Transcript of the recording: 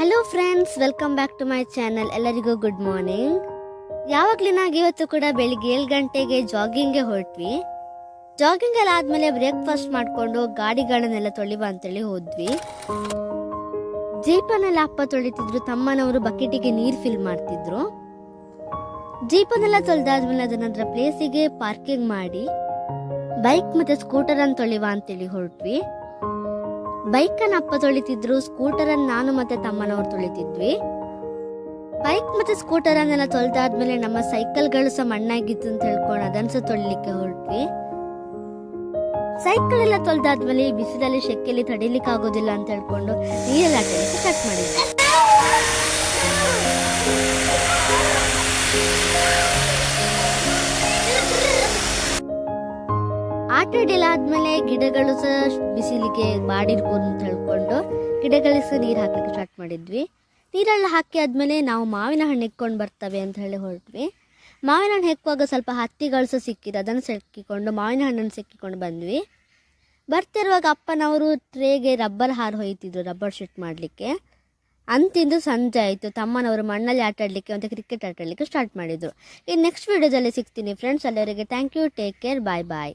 Hello friends, welcome back to my channel. ಎಲ್ಲರಿಗೂ good morning. ಯಾವಾಗ್ಲಿನಾಗ ಇವತ್ತು ಕೂಡ ಬೆಳಿಗ್ಗೆ 7 ಗಂಟೆಗೆ ಜಾಗಿಂಗ್ಗೆ ಹೊರಟ್ವಿ. ಜಾಗಿಂಗ್ ಎಲ್ಲ ಆದ್ಮೇಲೆ ಬ್ರೇಕ್ಫಾಸ್ಟ್ ಮಾಡ್ಕೊಂಡು ಗಾಡಿಗಳನ್ನೆಲ್ಲ ತೊಳಿವ ಅಂತೇಳಿ ಹೋದ್ವಿ. ಜೀಪನ್ನೆಲ್ಲ ಅಪ್ಪ ತೊಳಿತಿದ್ರು, ತಮ್ಮನವರು ಬಕೆಟಿಗೆ ನೀರು ಫಿಲ್ ಮಾಡ್ತಿದ್ರು. ಜೀಪನ್ನೆಲ್ಲ ತೊಳೆದಾದ್ಮೇಲೆ ಅದನ್ನ ಪ್ಲೇಸಿಗೆ ಪಾರ್ಕಿಂಗ್ ಮಾಡಿ ಬೈಕ್ ಮತ್ತೆ ಸ್ಕೂಟರ್ ಅನ್ನು ತೊಳಿವ ಅಂತೇಳಿ ಹೊರಟ್ವಿ. ಬೈಕ್ ಅನ್ನ ಅಪ್ಪ ತೊಳಿತಿದ್ರು, ಸ್ಕೂಟರ್ ಅನ್ನು ನಾನು ಮತ್ತೆ ತಮ್ಮನವ್ರು ತೊಳಿತಿದ್ವಿ. ಬೈಕ್ ಮತ್ತೆ ಸ್ಕೂಟರ್ ಅನ್ನೆಲ್ಲ ತೊಳೆದಾದ್ಮೇಲೆ ನಮ್ಮ ಸೈಕಲ್ಗಳು ಸಹ ಮಣ್ಣಾಗಿತ್ತು ಅಂತ ಹೇಳ್ಕೊಂಡು ಅದನ್ನ ಸಹ ತೊಳಿಲಿಕ್ಕೆ ಹೊರಟ್ವಿ. ಸೈಕಲ್ ಎಲ್ಲ ತೊಳೆದಾದ್ಮೇಲೆ ಬಿಸಿಲಲ್ಲಿ ಶೆಕೆಯಲ್ಲಿ ತಡಿಲಿಕ್ಕೆ ಆಗೋದಿಲ್ಲ ಅಂತ ಹೇಳ್ಕೊಂಡು ನೀರೆಲ್ಲ ಆಟಲಿಕ್ಕೆ ಸ್ಟಾರ್ಟ್ ಮಾಡಿದ್ವಿ. ಆಟ ಆಡಿಲ್ಲ ಆದ್ಮೇಲೆ ಗಿಡಗಳು ಸಹ ಬಿಸಿಲಿಗೆ ಬಾಡಿರ್ಬೋದು ಅಂತ ಹೇಳ್ಕೊಂಡು ಗಿಡಗಳಿಗೆ ಸಹ ನೀರು ಹಾಕ್ಲಿಕ್ಕೆ ಸ್ಟಾರ್ಟ್ ಮಾಡಿದ್ವಿ. ನೀರೆಲ್ಲ ಹಾಕಿ ಆದ್ಮೇಲೆ ನಾವು ಮಾವಿನ ಹಣ್ಣು ಹೆಕ್ಕೊಂಡು ಬರ್ತವೆ ಅಂತ ಹೇಳಿ ಹೊರಟ್ವಿ. ಮಾವಿನ ಹಣ್ಣು ಹೆಕ್ಕುವಾಗ ಸ್ವಲ್ಪ ಹತ್ತಿಗಳು ಸಹ ಸಿಕ್ಕಿದ್ದು, ಅದನ್ನು ಸೆಕ್ಕಿಕೊಂಡು ಮಾವಿನ ಹಣ್ಣನ್ನು ಸೆಕ್ಕಿಕೊಂಡು ಬಂದ್ವಿ. ಬರ್ತಿರುವಾಗ ಅಪ್ಪನವರು ಟ್ರೇಗೆ ರಬ್ಬರ್ ಹಾರು ಹೊಯ್ತಿದ್ರು, ರಬ್ಬರ್ ಶೀಟ್ ಮಾಡಲಿಕ್ಕೆ. ಅಂತಿಂದು ಸಂಜೆ ಆಯಿತು. ತಮ್ಮನವರು ಮಣ್ಣಲ್ಲಿ ಆಟ ಆಡಲಿಕ್ಕೆ ಮತ್ತು ಕ್ರಿಕೆಟ್ ಆಟ ಆಡಲಿಕ್ಕೆ ಸ್ಟಾರ್ಟ್ ಮಾಡಿದರು. ಈ ನೆಕ್ಸ್ಟ್ ವಿಡಿಯೋದಲ್ಲಿ ಸಿಗ್ತೀನಿ ಫ್ರೆಂಡ್ಸ್. ಅಲ್ಲಿವರೆಗೆ thank you, take care, bye bye.